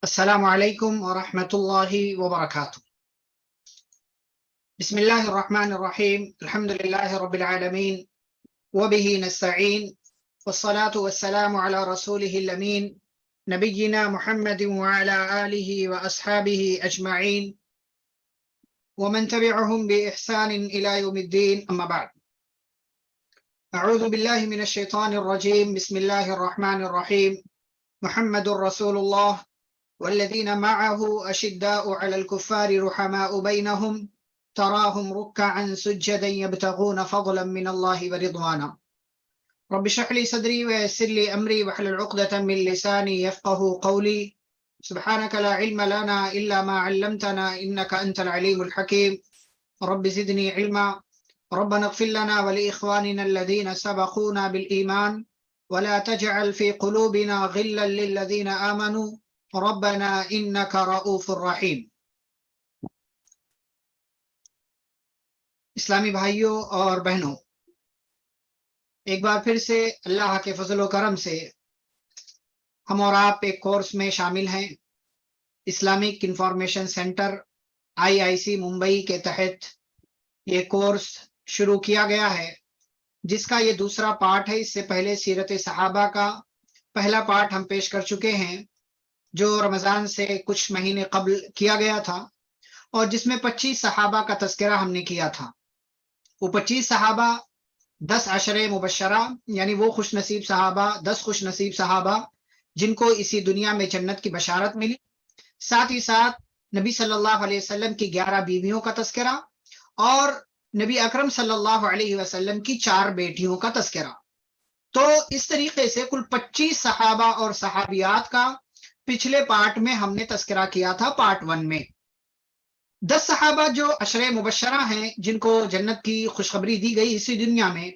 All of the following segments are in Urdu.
السلام علیکم ورحمۃ اللہ وبرکاتہ۔ بسم اللہ الرحمن الرحیم، الحمد للہ رب العالمین وبہ نستعین والصلاة والسلام علی رسولہ الامین نبینا محمد وعلی آلہ واصحابہ اجمعین ومن تبعهم بإحسان إلى يوم الدين، اما بعد۔ اعوذ باللہ من الشیطان الرجیم، بسم اللہ الرحمن الرحیم۔ محمد رسول اللہ والذين معه أشداء على الكفار رحماء بينهم تراهم ركعا سجدا يبتغون فضلا من الله ورضوانا رب اشرح لي صدري ويسر لي أمري واحلل عقدة من لساني يفقهوا قولي سبحانك لا علم لنا إلا ما علمتنا إنك أنت العليم الحكيم رب زدني علما ربنا اغفر لنا ولإخواننا الذين سبقونا بالإيمان ولا تجعل في قلوبنا غلا للذين آمنوا ربنا انک رؤوف الرحیم۔ اسلامی بھائیوں اور بہنوں، ایک بار پھر سے اللہ کے فضل و کرم سے ہم اور آپ ایک کورس میں شامل ہیں۔ Islamic information centre IIC Mumbai کے تحت یہ کورس شروع کیا گیا ہے، جس کا یہ دوسرا پارٹ ہے۔ اس سے پہلے سیرت صحابہ کا پہلا پارٹ ہم پیش کر چکے ہیں، جو رمضان سے کچھ مہینے قبل کیا گیا تھا، اور جس میں 25 صحابہ کا تذکرہ ہم نے کیا تھا۔ وہ 25 صحابہ 10 عشرے مبشرہ، یعنی وہ خوش نصیب صحابہ، 10 خوش نصیب صحابہ جن کو اسی دنیا میں جنت کی بشارت ملی، ساتھ ہی ساتھ نبی صلی اللہ علیہ وسلم کی 11 بیویوں کا تذکرہ، اور نبی اکرم صلی اللہ علیہ وسلم کی 4 بیٹیوں کا تذکرہ۔ تو اس طریقے سے کل 25 صحابہ اور صحابیات کا پچھلے پارٹ میں ہم نے تذکرہ کیا تھا، پارٹ 1 میں۔ 10 صحابہ جو عشرے مبشرہ ہیں، جن کو جنت کی خوشخبری دی گئی اسی دنیا میں،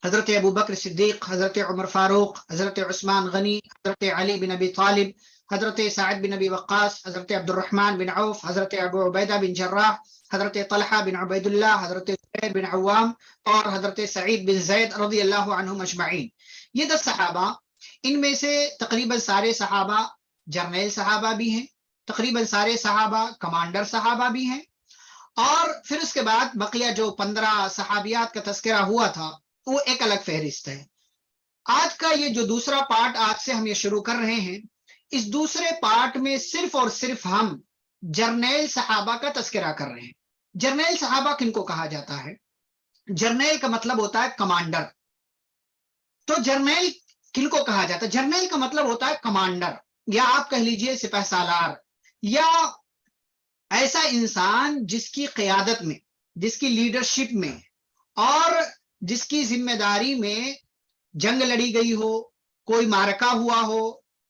حضرت ابو بکر صدیق، حضرت عمر فاروق، حضرت عثمان غنی، حضرت علی بن ابی طالب، حضرت سعد بن ابی وقاص، حضرت عبد الرحمن بن عوف، حضرت ابو عبیدہ بن جراح، حضرت طلحہ بن عبید اللہ، حضرت زبیر بن عوام، اور حضرت سعید بن زید رضی اللہ عنہم اجمعین۔ یہ 10 صحابہ، ان میں سے تقریباً سارے صحابہ جرنیل صحابہ بھی ہیں، تقریباً سارے صحابہ کمانڈر صحابہ بھی ہیں، اور پھر اس کے بعد بقیہ جو 15 صحابیات کا تذکرہ ہوا تھا وہ ایک الگ فہرست ہے۔ آج کا یہ جو دوسرا پارٹ آج سے ہم یہ شروع کر رہے ہیں، اس دوسرے پارٹ میں صرف اور صرف ہم جرنیل صحابہ کا تذکرہ کر رہے ہیں۔ جرنیل صحابہ کن کو کہا جاتا ہے؟ جرنیل کا مطلب ہوتا ہے کمانڈر۔ تو جرنیل کن کو کہا جاتا ہے؟ جرنیل کا مطلب ہوتا ہے کمانڈر، یا آپ کہہ لیجئے سپہ سالار، یا ایسا انسان جس کی قیادت میں، جس کی لیڈرشپ میں، اور جس کی ذمہ داری میں جنگ لڑی گئی ہو، کوئی معرکہ ہوا ہو،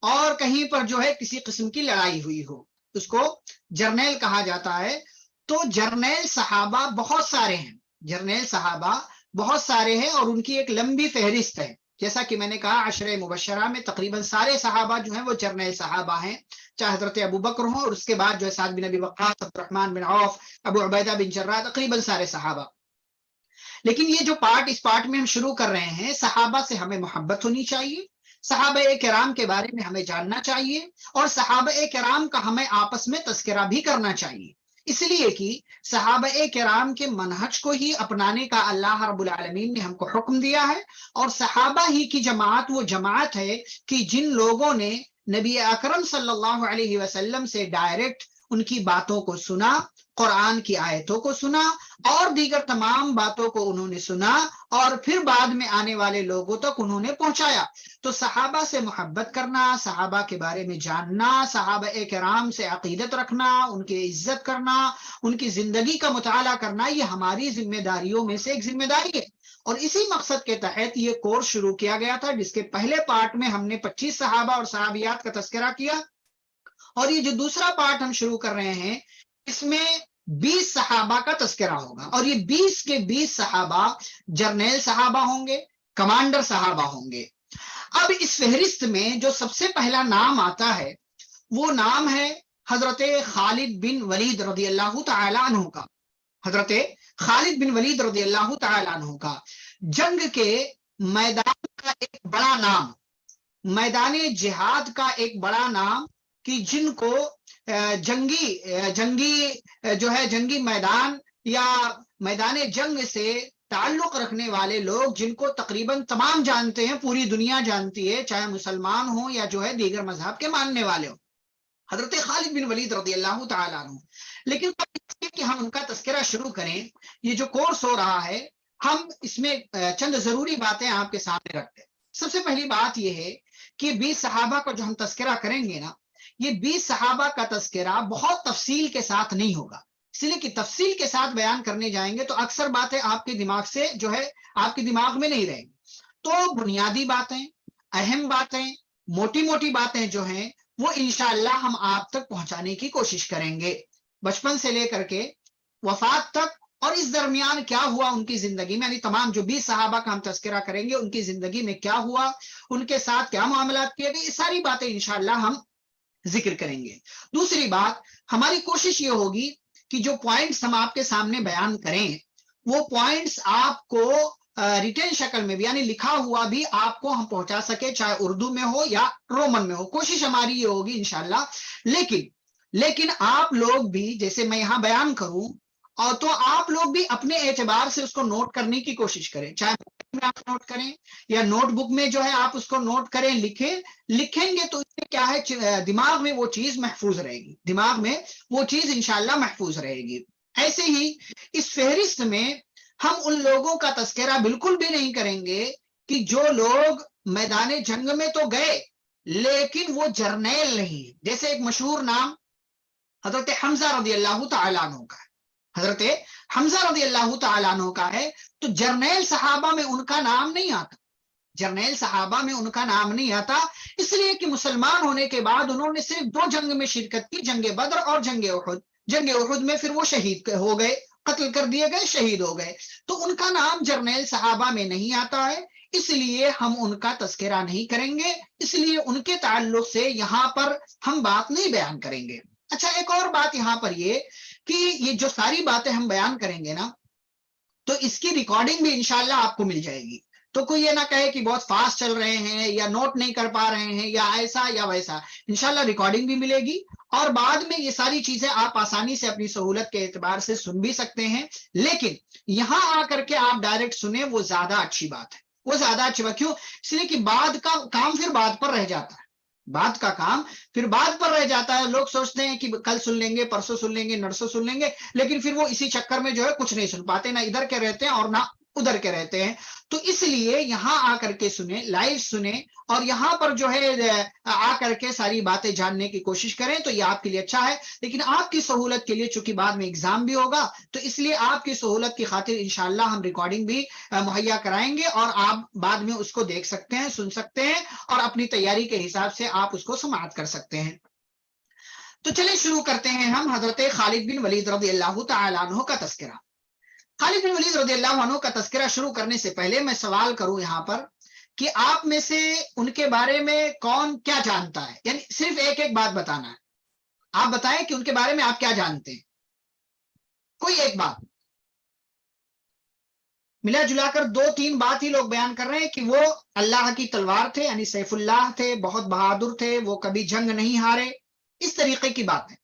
اور کہیں پر جو ہے کسی قسم کی لڑائی ہوئی ہو، اس کو جرنیل کہا جاتا ہے۔ تو جرنیل صحابہ بہت سارے ہیں، جرنیل صحابہ بہت سارے ہیں، اور ان کی ایک لمبی فہرست ہے۔ جیسا کہ میں نے کہا، عشرہ مبشرہ میں تقریباً سارے صحابہ جو ہیں وہ جرنیل صحابہ ہیں، چاہے حضرت ابو بکر ہوں، اور اس کے بعد جو ہے سعد بن ابی وقاص، عبد الرحمن بن عوف، ابو عبیدہ بن جراح، تقریباً سارے صحابہ۔ لیکن یہ جو پارٹ، اس پارٹ میں ہم شروع کر رہے ہیں، صحابہ سے ہمیں محبت ہونی چاہیے، صحابہ کرام کے بارے میں ہمیں جاننا چاہیے، اور صحابہ کرام کا ہمیں آپس میں تذکرہ بھی کرنا چاہیے، اس لیے کہ صحابہ کرام کے منہج کو ہی اپنانے کا اللہ رب العالمین نے ہم کو حکم دیا ہے، اور صحابہ ہی کی جماعت وہ جماعت ہے کہ جن لوگوں نے نبی اکرم صلی اللہ علیہ وسلم سے ڈائریکٹ ان کی باتوں کو سنا، قرآن کی آیتوں کو سنا، اور دیگر تمام باتوں کو انہوں نے سنا، اور پھر بعد میں آنے والے لوگوں تک انہوں نے پہنچایا۔ تو صحابہ سے محبت کرنا، صحابہ کے بارے میں جاننا، صحابہ کرام سے عقیدت رکھنا، ان کی عزت کرنا، ان کی زندگی کا مطالعہ کرنا، یہ ہماری ذمہ داریوں میں سے ایک ذمہ داری ہے۔ اور اسی مقصد کے تحت یہ کورس شروع کیا گیا تھا، جس کے پہلے پارٹ میں ہم نے 25 صحابہ اور صحابیات کا تذکرہ کیا، اور یہ جو دوسرا پارٹ ہم شروع کر رہے ہیں، اس میں 20 صحابہ کا تذکرہ ہوگا، اور یہ 20 کے 20 صحابہ جرنیل صحابہ ہوں گے، کمانڈر صحابہ ہوں گے۔ اب اس فہرست میں جو سب سے پہلا نام آتا ہے وہ نام ہے حضرت خالد بن ولید رضی اللہ تعالی عنہ کا، حضرت خالد بن ولید رضی اللہ تعالی عنہ کا۔ جنگ کے میدان کا ایک بڑا نام، میدان جہاد کا ایک بڑا نام کہ جن کو جنگی میدان یا میدان جنگ سے تعلق رکھنے والے لوگ، جن کو تقریباً تمام جانتے ہیں، پوری دنیا جانتی ہے، چاہے مسلمان ہوں یا جو ہے دیگر مذہب کے ماننے والے ہوں، حضرت خالد بن ولید رضی اللہ تعالیٰ عنہ۔ لیکن کہ ہم ان کا تذکرہ شروع کریں، یہ جو کورس ہو رہا ہے، ہم اس میں چند ضروری باتیں آپ کے سامنے رکھتے ہیں۔ سب سے پہلی بات یہ ہے کہ 20 صحابہ کا جو ہم تذکرہ کریں گے نا، یہ 20 صحابہ کا تذکرہ بہت تفصیل کے ساتھ نہیں ہوگا، اس لیے کہ تفصیل کے ساتھ بیان کرنے جائیں گے تو اکثر باتیں آپ کے دماغ سے جو ہے آپ کے دماغ میں نہیں رہیں گی۔ تو بنیادی باتیں، اہم باتیں، موٹی موٹی باتیں جو ہیں وہ انشاءاللہ ہم آپ تک پہنچانے کی کوشش کریں گے، بچپن سے لے کر کے وفات تک، اور اس درمیان کیا ہوا ان کی زندگی میں، یعنی تمام جو 20 صحابہ کا ہم تذکرہ کریں گے ان کی زندگی میں کیا ہوا، ان کے ساتھ کیا معاملات کیے گئے، یہ ساری باتیں انشاءاللہ ہم ذکر کریں گے۔ دوسری بات، ہماری کوشش یہ ہوگی کہ جو پوائنٹس ہم آپ کے سامنے بیان کریں وہ پوائنٹس آپ کو ریٹن شکل میں بھی، یعنی لکھا ہوا بھی آپ کو ہم پہنچا سکے، چاہے اردو میں ہو یا رومن میں ہو، کوشش ہماری یہ ہوگی انشاءاللہ۔ لیکن آپ لوگ بھی، جیسے میں یہاں بیان کروں اور تو آپ لوگ بھی اپنے اعتبار سے اس کو نوٹ کرنے کی کوشش کریں، چاہے میں آپ نوٹ کریں یا نوٹ بک میں جو ہے آپ اس کو نوٹ کریں، لکھیں گے تو اس سے کیا ہے، دماغ میں وہ چیز محفوظ رہے گی، دماغ میں وہ چیز انشاءاللہ محفوظ رہے گی۔ ایسے ہی اس فہرست میں ہم ان لوگوں کا تذکرہ بالکل بھی نہیں کریں گے کہ جو لوگ میدان جنگ میں تو گئے لیکن وہ جرنیل نہیں، جیسے ایک مشہور نام حضرت حمزہ رضی اللہ تعالیٰ عنہ کا ہے، حضرت حمزہ رضی اللہ تعالیٰ عنہ کا ہے، تو جرنیل صحابہ میں ان کا نام نہیں آتا، جرنیل صحابہ میں ان کا نام نہیں آتا، اس لیے کہ مسلمان ہونے کے بعد انہوں نے صرف 2 جنگ میں شرکت کی، جنگ بدر اور جنگ احد۔ جنگ احد میں پھر وہ شہید ہو گئے، قتل کر دیے گئے، شہید ہو گئے، تو ان کا نام جرنیل صحابہ میں نہیں آتا ہے، اس لیے ہم ان کا تذکرہ نہیں کریں گے، اس لیے ان کے تعلق سے یہاں پر ہم بات نہیں بیان کریں گے۔ اچھا، ایک اور بات یہاں پر یہ کہ یہ جو ساری باتیں ہم بیان کریں گے نا، تو اس کی ریکارڈنگ بھی انشاءاللہ آپ کو مل جائے گی، تو کوئی یہ نہ کہے کہ بہت فاسٹ چل رہے ہیں یا نوٹ نہیں کر پا رہے ہیں یا ایسا یا ویسا، انشاءاللہ ریکارڈنگ بھی ملے گی، اور بعد میں یہ ساری چیزیں آپ آسانی سے اپنی سہولت کے اعتبار سے سن بھی سکتے ہیں، لیکن یہاں آ کر کے آپ ڈائریکٹ سنیں، وہ زیادہ اچھی بات ہے، وہ زیادہ اچھی بات۔ کیوں؟ اس لیے کہ بعد کا کام پھر بعد پر رہ جاتا ہے، بعد کا کام پھر بعد پر رہ جاتا ہے، لوگ سوچتے ہیں کہ کل سن لیں گے، پرسوں سن لیں گے، نرسوں سن لیں گے، لیکن پھر وہ اسی چکر میں جو ہے کچھ نہیں سن پاتے، نہ ادھر کے رہتے ہیں اور نہ ادھر کے رہتے ہیں۔ تو اس لیے یہاں آ کر کے سنیں، لائیو سنیں، اور یہاں پر جو ہے آ کر کے ساری باتیں جاننے کی کوشش کریں، تو یہ آپ کے لیے اچھا ہے۔ لیکن آپ کی سہولت کے لیے چونکہ بعد میں ایگزام بھی ہوگا، تو اس لیے آپ کی سہولت کی خاطر انشاءاللہ ہم ریکارڈنگ بھی مہیا کرائیں گے، اور آپ بعد میں اس کو دیکھ سکتے ہیں، سن سکتے ہیں، اور اپنی تیاری کے حساب سے آپ اس کو سماعت کر سکتے ہیں۔ تو چلیں شروع کرتے ہیں ہم حضرت خالد بن ولید رضی اللہ تعالیٰ عنہ کا تذکرہ۔ خالد بن ولید رضی اللہ عنہ کا تذکرہ شروع کرنے سے پہلے میں سوال کروں یہاں پر کہ آپ میں سے ان کے بارے میں کون کیا جانتا ہے، یعنی صرف ایک ایک بات بتانا ہے، آپ بتائیں کہ ان کے بارے میں آپ کیا جانتے ہیں، کوئی ایک بات، ملا جلا کر 2-3 بات ہی لوگ بیان کر رہے ہیں کہ وہ اللہ کی تلوار تھے، یعنی سیف اللہ تھے، بہت بہادر تھے، وہ کبھی جنگ نہیں ہارے، اس طریقے کی باتیں۔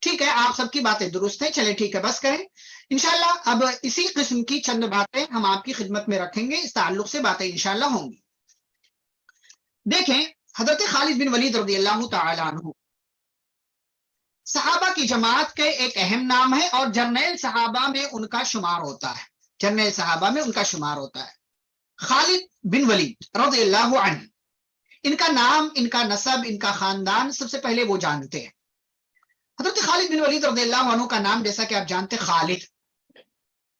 ٹھیک ہے، آپ سب کی باتیں درست ہیں، چلے ٹھیک ہے، بس کریں انشاءاللہ۔ اب اسی قسم کی چند باتیں ہم آپ کی خدمت میں رکھیں گے، اس تعلق سے باتیں انشاءاللہ ہوں گی۔ دیکھیں، حضرت خالد بن ولید رضی اللہ تعالی عنہ صحابہ کی جماعت کے ایک اہم نام ہے، اور جرنیل صحابہ میں ان کا شمار ہوتا ہے، جرنیل صحابہ میں ان کا شمار ہوتا ہے۔ خالد بن ولید رضی اللہ عنہ، ان کا نام، ان کا نسب، ان کا خاندان سب سے پہلے وہ جانتے ہیں۔ حضرت خالد بن ولید رضی اللہ عنہ کا نام جیسا کہ آپ جانتے خالد،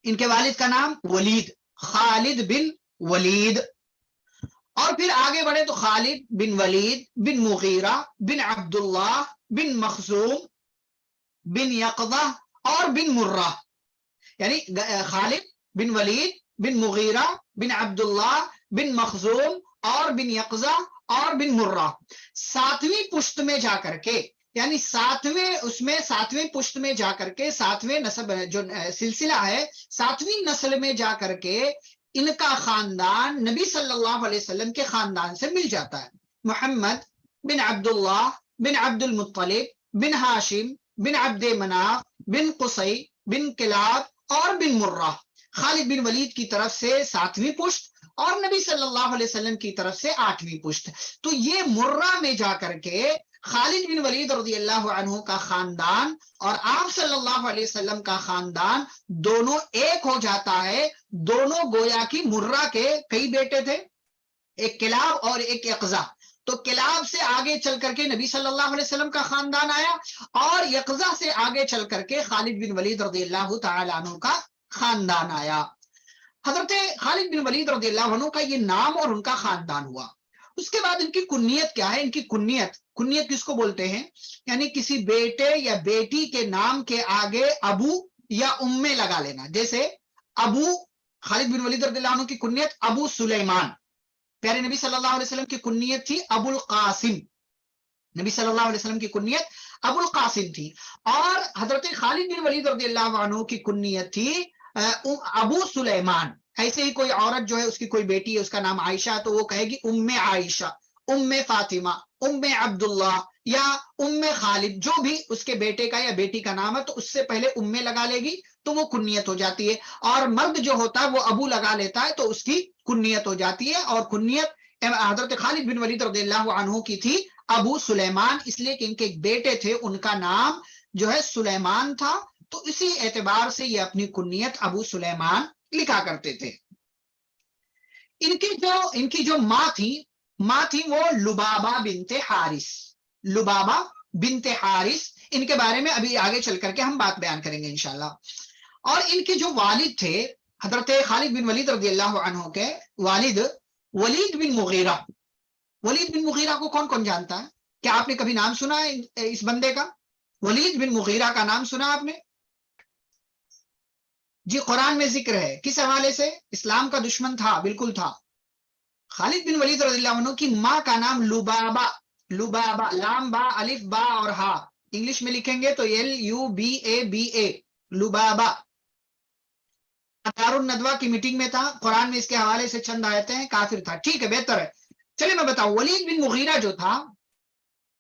ان کے والد کا نام ولید، خالد بن ولید، اور پھر آگے بڑھے تو خالد بن ولید بن مغیرہ بن عبداللہ بن مخزوم بن یقظہ اور بن مرہ، یعنی خالد بن ولید بن مغیرہ بن عبداللہ بن مخزوم اور بن یقظہ اور بن مرہ، 7ویں پشت میں جا کر کے، یعنی 7ویں پشت میں جا کر کے، 7ویں نسب جو سلسلہ ہے، 7ویں نسل میں جا کر کے ان کا خاندان نبی صلی اللہ علیہ وسلم کے خاندان سے مل جاتا ہے۔ محمد بن عبداللہ بن عبد المطلب بن ہاشم بن عبد مناف بن قصی بن کلاب اور بن مرہ. خالد بن ولید کی طرف سے 7ویں پشت اور نبی صلی اللہ علیہ وسلم کی طرف سے 8ویں پشت. تو یہ مرہ میں جا کر کے خالد بن ولید رضی اللہ عنہ کا خاندان اور آپ صلی اللہ علیہ وسلم کا خاندان دونوں ایک ہو جاتا ہے. دونوں گویا کی مرہ کے کئی بیٹے تھے، ایک کلاب اور ایک یقظہ. تو کلاب سے آگے چل کر کے نبی صلی اللہ علیہ وسلم کا خاندان آیا اور یقظہ سے آگے چل کر کے خالد بن ولید رضی اللہ تعالی عنہ کا خاندان آیا. حضرت خالد بن ولید رضی اللہ عنہ کا یہ نام اور ان کا خاندان ہوا. اس کے بعد ان کی کنیت کیا ہے؟ ان کی کنیت کس کو بولتے ہیں؟ یعنی کسی بیٹے یا بیٹی کے نام کے آگے ابو یا امے لگا لینا. جیسے ابو خالد بن ولید رضی اللہ عنہ کی کنیت ابو سلیمان، پیارے نبی صلی اللہ علیہ وسلم کی کنیت تھی ابو القاسم، نبی صلی اللہ علیہ وسلم کی کنیت ابو القاسم تھی. اور حضرت خالد بن ولید رضی اللہ عنہ کی کنیت تھی ابو سلیمان. ایسے ہی کوئی عورت جو ہے اس کی کوئی بیٹی ہے، اس کا نام عائشہ، تو وہ کہے گی ام عائشہ، ام فاطمہ، ام عبداللہ یا ام خالد، جو بھی اس کے بیٹے کا یا بیٹی کا نام ہے تو اس سے پہلے امے لگا لے گی تو وہ کنیت ہو جاتی ہے. اور مرد جو ہوتا ہے وہ ابو لگا لیتا ہے تو اس کی کنیت ہو جاتی ہے. اور کنیت حضرت خالد بن ولید رضی اللہ عنہ کی تھی ابو سلیمان، اس لیے کہ ان کے ایک بیٹے تھے ان کا نام جو ہے سلیمان تھا، تو اسی اعتبار سے یہ اپنی کنیت ابو سلیمان لکھا کرتے تھے. ان کی جو ماں تھی وہ لبابہ بنت حارث. لبابہ بنت حارث، ان کے بارے میں ابھی آگے چل کر کے ہم بات بیان کریں گے انشاءاللہ. اور ان کے جو والد تھے حضرت خالد بن ولید رضی اللہ عنہ کے والد ولید بن مغیرہ. ولید بن مغیرہ کو کون کون جانتا ہے؟ کیا آپ نے کبھی نام سنا ہے اس بندے کا؟ ولید بن مغیرہ کا نام سنا آپ نے؟ جی قرآن میں ذکر ہے. کس حوالے سے؟ اسلام کا دشمن تھا، بالکل تھا. خالد بن ولید رضی اللہ عنہ کی ماں کا نام لبابہ. لبابہ، لام با الف با اور ہا، انگلش میں لکھیں گے تو LUBABA، لبابہ. دار الندوہ کی میٹنگ میں تھا، قرآن میں اس کے حوالے سے چند آیتیں ہیں. کافر تھا. ٹھیک ہے، بہتر ہے. چلیے میں بتاؤں، ولید بن مغیرہ جو تھا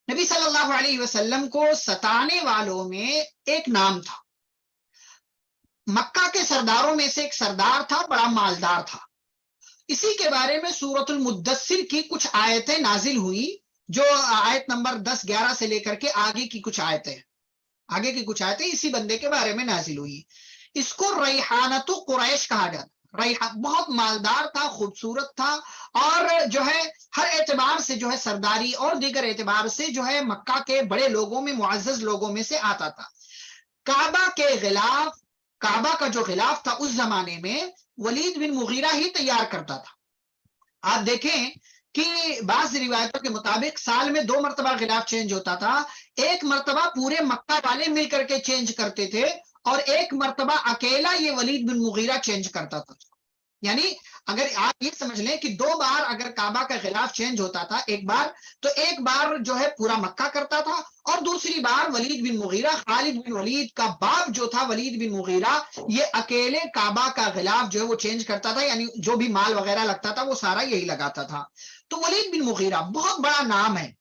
نبی صلی اللہ علیہ وسلم کو ستانے والوں میں ایک نام تھا. مکہ کے سرداروں میں سے ایک سردار تھا، بڑا مالدار تھا. اسی کے بارے میں سورۃ المدثر کی کچھ آیتیں نازل ہوئی، جو آیت نمبر 10-11 سے لے کر کے آگے کی کچھ آیتیں اسی بندے کے بارے میں نازل ہوئی. اس کو ریحانۃ قریش کہا جاتا. بہت مالدار تھا، خوبصورت تھا، اور جو ہے ہر اعتبار سے جو ہے سرداری اور دیگر اعتبار سے جو ہے مکہ کے بڑے لوگوں میں، معزز لوگوں میں سے آتا تھا. کعبہ کا جو غلاف تھا اس زمانے میں ولید بن مغیرہ ہی تیار کرتا تھا. آپ دیکھیں کہ بعض روایتوں کے مطابق سال میں 2 مرتبہ غلاف چینج ہوتا تھا. ایک مرتبہ پورے مکہ والے مل کر کے چینج کرتے تھے اور ایک مرتبہ اکیلا یہ ولید بن مغیرہ چینج کرتا تھا. یعنی اگر آپ یہ سمجھ لیں کہ 2 بار اگر کعبہ کا غلاف چینج ہوتا تھا، ایک بار جو ہے پورا مکہ کرتا تھا، اور دوسری بار ولید بن مغیرہ، خالد بن ولید کا باپ جو تھا ولید بن مغیرہ، یہ اکیلے کعبہ کا غلاف جو ہے وہ چینج کرتا تھا. یعنی جو بھی مال وغیرہ لگتا تھا وہ سارا یہی لگاتا تھا. تو ولید بن مغیرہ بہت بڑا نام ہے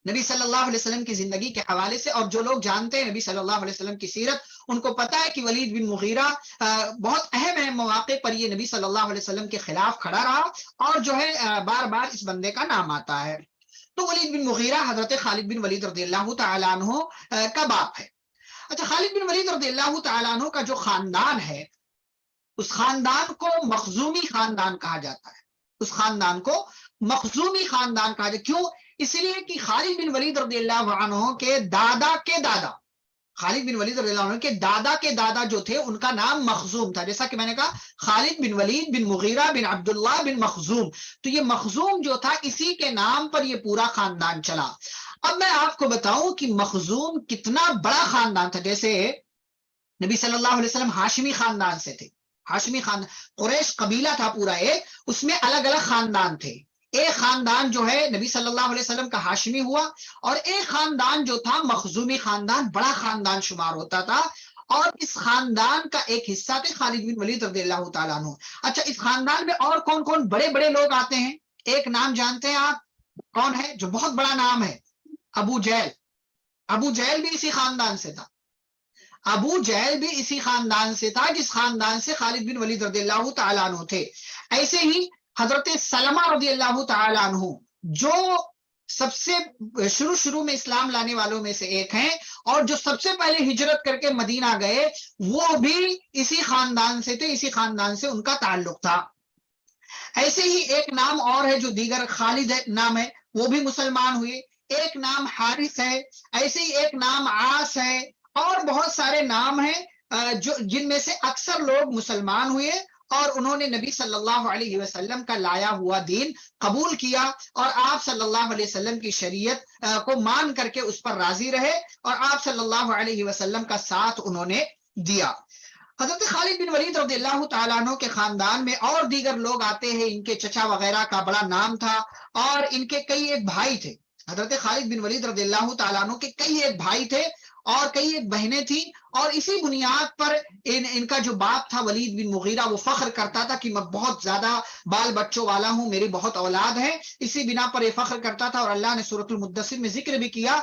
نبی صلی اللہ علیہ وسلم کی زندگی کے حوالے سے. اور جو لوگ جانتے ہیں نبی صلی اللہ علیہ وسلم کی سیرت، ان کو پتا ہے کہ ولید بن مغیرہ بہت اہم مواقع پر یہ نبی صلی اللہ علیہ وسلم کے خلاف کھڑا رہا، اور جو ہے بار بار اس بندے کا نام آتا ہے. تو ولید بن مغیرہ حضرت خالد بن ولید رضی اللہ تعالیٰ عنہ کا باپ ہے. اچھا، خالد بن ولید رضی اللہ تعالیٰ عنہ کا جو خاندان ہے، اس خاندان کو مخزومی خاندان کہا جاتا ہے. اس خاندان کو مخزومی خاندان کہا جاتا. کیوں؟ اس لیے کہ خالد بن ولید رضی اللہ عنہ کے دادا کے دادا، خالد بن ولید رضی اللہ عنہ کے دادا جو تھے ان کا نام مخزوم تھا. جیسا کہ میں نے کہا خالد بن ولید بن مغیرہ بن عبداللہ بن مخزوم، تو یہ مخزوم جو تھا اسی کے نام پر یہ پورا خاندان چلا. اب میں آپ کو بتاؤں کہ مخزوم کتنا بڑا خاندان تھا. جیسے نبی صلی اللہ علیہ وسلم ہاشمی خاندان سے تھے. ہاشمی خاندان قریش قبیلہ تھا پورا ایک، اس میں الگ الگ خاندان تھے. ایک خاندان جو ہے نبی صلی اللہ علیہ وسلم کا ہاشمی ہوا، اور ایک خاندان جو تھا مخزومی خاندان، بڑا خاندان شمار ہوتا تھا. اور اس خاندان کا ایک حصہ تھے خالد بن ولید رضی اللہ تعالیٰ عنہ. اچھا، اس خاندان میں اور کون کون بڑے بڑے لوگ آتے ہیں؟ ایک نام جانتے ہیں آپ کون ہے جو بہت بڑا نام ہے؟ ابو جہل. ابو جہل بھی اسی خاندان سے تھا. ابو جہل بھی اسی خاندان سے تھا جس خاندان سے خالد بن ولید رضی اللہ تعالیٰ عنہ تھے. ایسے ہی حضرت سلمہ رضی اللہ تعالیٰ عنہ جو سب سے شروع میں اسلام لانے والوں میں سے ایک ہیں اور جو سب سے پہلے ہجرت کر کے مدینہ گئے، وہ بھی اسی خاندان سے تھے، اسی خاندان سے ان کا تعلق تھا. ایسے ہی ایک نام اور ہے جو دیگر خالد نام ہے، وہ بھی مسلمان ہوئے. ایک نام حارث ہے، ایسے ہی ایک نام عاص ہے، اور بہت سارے نام ہیں جن میں سے اکثر لوگ مسلمان ہوئے اور انہوں نے نبی صلی اللہ علیہ وسلم کا لایا ہوا دین قبول کیا اور آپ صلی اللہ علیہ وسلم کی شریعت کو مان کر کے اس پر راضی رہے اور آپ صلی اللہ علیہ وسلم کا ساتھ انہوں نے دیا. حضرت خالد بن ولید رضی اللہ تعالیٰ عنہ کے خاندان میں اور دیگر لوگ آتے ہیں. ان کے چچا وغیرہ کا بڑا نام تھا اور ان کے کئی ایک بھائی تھے. حضرت خالد بن ولید رضی اللہ تعالیٰ عنہ کے کئی ایک بھائی تھے اور کئی ایک بہنیں تھیں، اور اسی بنیاد پر ان کا جو باپ تھا ولید بن مغیرہ، وہ فخر کرتا تھا کہ میں بہت زیادہ بال بچوں والا ہوں، میری بہت اولاد ہے. اسی بنا پر یہ فخر کرتا تھا. اور اللہ نے سورۃ المدثر میں ذکر بھی کیا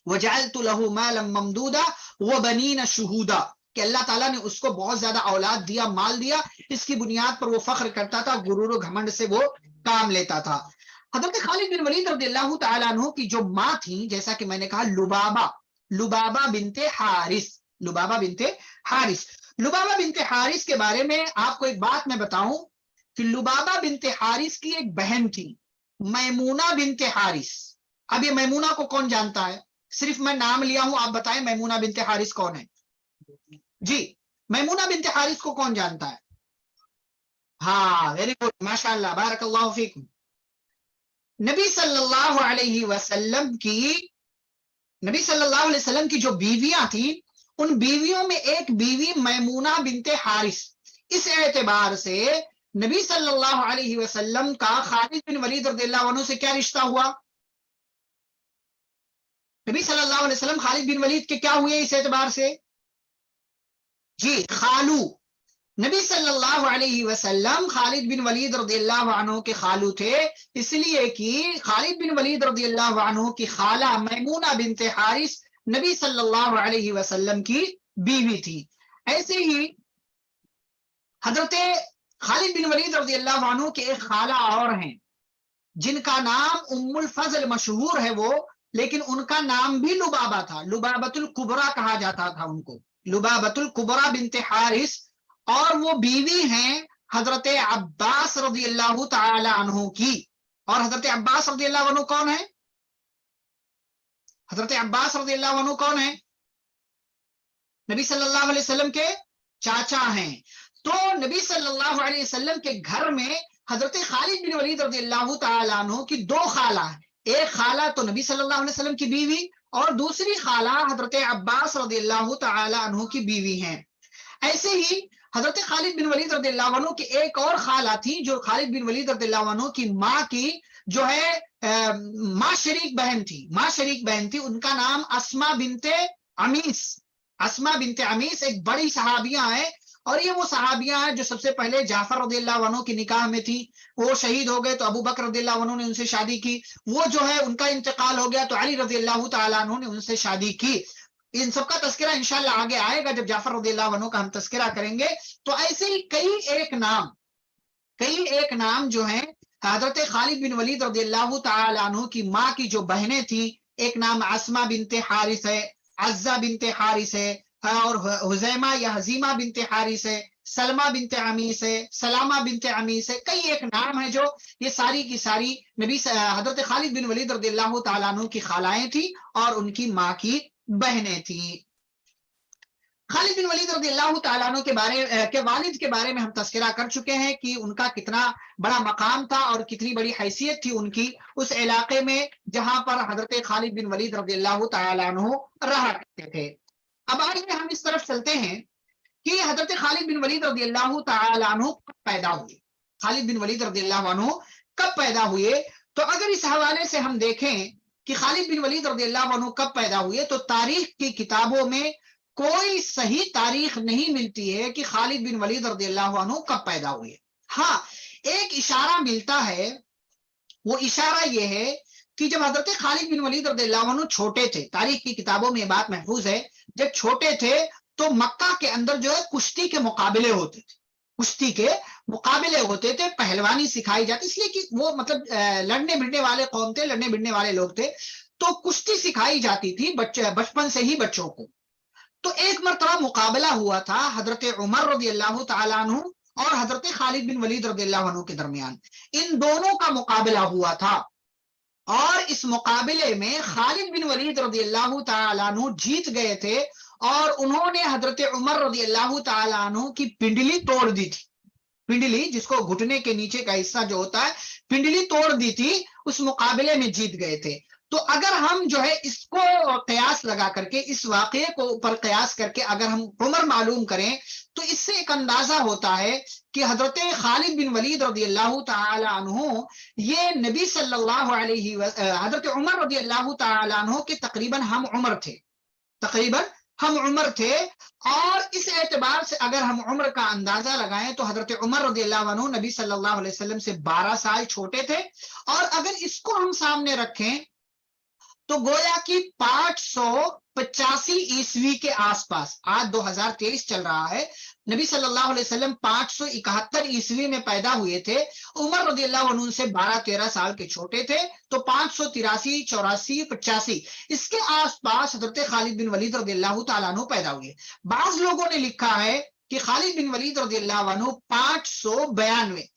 وَجَعَلْتُ لَهُ مَالًا مَمْدُودًا وَبَنِينَ شُهُودًا کہ اللہ تعالیٰ نے اس کو بہت زیادہ اولاد دیا، مال دیا. اس کی بنیاد پر وہ فخر کرتا تھا، غرور و گھمنڈ سے وہ کام لیتا تھا. حضرت خالد بن ولید رضی اللہ تعالیٰ عنہ کی جو ماں تھی، جیسا کہ میں نے کہا لبابہ بنت حارث. لبابہ بنت حارث کے بارے میں آپ کو ایک بات میں بتاؤں کہ لبابہ بنت حارث کی ایک بہن تھی میمونہ بنت حارث. اب یہ میمونہ کو کون جانتا ہے؟ صرف میں نام لیا ہوں، آپ بتائیں میمونہ بنت حارث کون ہے؟ جی، میمونہ بنت حارث کو کون جانتا ہے؟ ہاں، ویری گڈ، ماشاء اللہ، بارک اللہ فیکم. نبی صلی اللہ علیہ وسلم کی جو بیویاں تھیں، ان بیویوں میں ایک بیوی میمونہ بنت حارث. اس اعتبار سے نبی صلی اللہ علیہ وسلم کا خالد بن ولید رضی اللہ عنہ سے کیا رشتہ ہوا؟ نبی صلی اللہ علیہ وسلم خالد بن ولید کے کیا ہوئے اس اعتبار سے؟ جی، خالو. نبی صلی اللہ علیہ وسلم خالد بن ولید رضی اللہ عنہ کے خالو تھے، اس لیے کہ خالد بن ولید رضی اللہ عنہ کی خالہ میمونہ بنت حارث نبی صلی اللہ علیہ وسلم کی بیوی تھی. ایسے ہی حضرت خالد بن ولید رضی اللہ عنہ کے ایک خالہ اور ہیں جن کا نام ام الفضل مشہور ہے وہ، لیکن ان کا نام بھی لبابہ تھا. لبابۃ الکبریٰ کہا جاتا تھا ان کو، لبابۃ الکبریٰ بنت حارث. اور وہ بیوی ہیں حضرت عباس رضی اللہ تعالی عنہ کی. اور حضرت عباس رضی اللہ عنہ کون ہے؟ حضرت عباس رضی اللہ عنہ کون ہے؟ نبی صلی اللہ علیہ وسلم کے چاچا ہیں. تو نبی صلی اللہ علیہ وسلم کے گھر میں حضرت خالد بن ولید رضی اللہ تعالی عنہ کی دو خالہ ہیں. ایک خالہ تو نبی صلی اللہ علیہ وسلم کی بیوی اور دوسری خالہ حضرت عباس رضی اللہ تعالی عنہ کی بیوی ہیں. ایسے ہی حضرت خالد بن ولید رضی اللہ عنہ کی ایک اور خالہ تھی جو خالد بن ولید رضی اللہ عنہ کی ماں کی جو ہے ماں شریک بہن تھی. ان کا نام اسما بنت عمیس. اسما بنت عمیس ایک بڑی صحابیہ ہیں، اور یہ وہ صحابیہ ہیں جو سب سے پہلے جعفر رضی اللہ عنہ کی نکاح میں تھی. وہ شہید ہو گئے تو ابو بکر رضی اللہ عنہ نے ان سے شادی کی. وہ جو ہے ان کا انتقال ہو گیا تو علی رضی اللہ تعالیٰ عنہ نے ان سے شادی کی. ان سب کا تذکرہ انشاءاللہ آگے آئے گا جب جعفر رضی اللہ عنہ کا ہم تذکرہ کریں گے. تو ایسے ہی کئی ایک نام جو ہیں حضرت خالد بن ولید رضی اللہ تعالی عنہ کی ماں کی جو بہنیں تھیں، ایک نام اسما بنت حارث ہے، عزہ بنت حارث ہے، اور حزیمہ یا حزیمہ بنت حارث ہے، سلمہ بنت عمیس ہے، سلامہ بنت عمیس ہے. کئی ایک نام ہے جو یہ ساری کی ساری نبی حضرت خالد بن ولید رضی اللہ تعالیٰ عنہ کی خالائیں تھیں اور ان کی ماں کی بہنیں تھیں. خالد بن ولید رضی اللہ تعالیٰ عنہ کے والد کے بارے میں ہم تذکرہ کر چکے ہیں کہ ان کا کتنا بڑا مقام تھا اور کتنی بڑی حیثیت تھی ان کی اس علاقے میں جہاں پر حضرت خالد بن ولید رضی اللہ تعالیٰ عنہ رہا کرتے تھے. اب آئیے ہم اس طرف چلتے ہیں کہ حضرت خالد بن ولید رضی اللہ تعالیٰ عنہ کب پیدا ہوئے. خالد بن ولید رضی اللہ عنہ کب پیدا ہوئے؟ تو اگر اس حوالے سے ہم دیکھیں کہ خالد بن ولید رضی اللہ عنہ کب پیدا ہوئے تو تاریخ کی کتابوں میں کوئی صحیح تاریخ نہیں ملتی ہے کہ خالد بن ولید رضی اللہ عنہ کب پیدا ہوئے. ہاں، ایک اشارہ ملتا ہے، وہ اشارہ یہ ہے کہ جب حضرت خالد بن ولید رضی اللہ عنہ چھوٹے تھے، تاریخ کی کتابوں میں یہ بات محفوظ ہے، جب چھوٹے تھے تو مکہ کے اندر جو ہے کشتی کے مقابلے ہوتے تھے، کشتی کے مقابلے ہوتے تھے، پہلوانی سکھائی جاتی، اس لیے کہ وہ مطلب لڑنے بھڑنے والے قوم تھے، لڑنے بھڑنے والے لوگ تھے، تو کشتی سکھائی جاتی تھی بچپن سے ہی بچوں کو۔ تو ایک مرتبہ مقابلہ ہوا تھا حضرت عمر رضی اللہ تعالیٰ عنہ اور حضرت خالد بن ولید رضی اللہ عنہ کے درمیان، ان دونوں کا مقابلہ ہوا تھا، اور اس مقابلے میں خالد بن ولید رضی اللہ تعالیٰ عنہ جیت گئے تھے، اور انہوں نے حضرت عمر رضی اللہ تعالیٰ عنہ کی پنڈلی توڑ دی تھی، پنڈلی جس کو گھٹنے کے نیچے کا حصہ جو ہوتا ہے، پنڈلی توڑ دی تھی، اس مقابلے میں جیت گئے تھے۔ تو اگر ہم جو ہے اس کو قیاس لگا کر کے، اس واقعے کو پر قیاس کر کے اگر ہم عمر معلوم کریں تو اس سے ایک اندازہ ہوتا ہے کہ حضرت خالد بن ولید رضی اللہ تعالی عنہ یہ نبی صلی اللہ علیہ حضرت عمر رضی اللہ تعالی عنہ کے تقریباً ہم عمر تھے، تقریباً ہم عمر تھے، اور اس اعتبار سے اگر ہم عمر کا اندازہ لگائیں تو حضرت عمر رضی اللہ عنہ نبی صلی اللہ علیہ وسلم سے 12 سال چھوٹے تھے، اور اگر اس کو ہم سامنے رکھیں تو گویا کی 585 عیسوی کے آس پاس، آج 2023 چل رہا ہے، نبی صلی اللہ علیہ وسلم 571 عیسوی میں پیدا ہوئے تھے، عمر رضی اللہ عنہ سے 12-13 سال کے چھوٹے تھے، تو 583 84 85 اس کے آس پاس حضرت خالد بن ولید رضی اللہ تعالیٰ عنہ پیدا ہوئے۔ بعض لوگوں نے لکھا ہے کہ خالد بن ولید رضی اللہ عنہ 592